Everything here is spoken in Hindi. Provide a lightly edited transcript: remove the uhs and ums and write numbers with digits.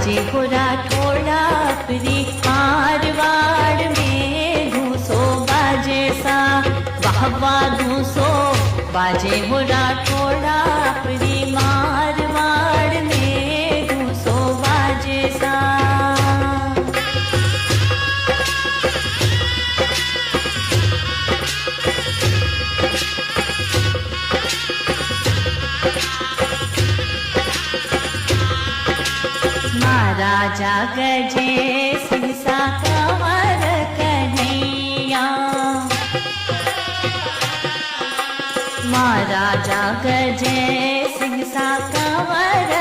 बाजे हो राठौड़ा प्री मारवाड़ में धूसो बाजे सा वाह वाह धूसो बाजे हो राठौड़ा प्री मारवाड़ में धूसो बाजे सा। महाराजा गजे सिंह सा कंवर कन्हैया, महाराजा गजे सिंह सा कंवर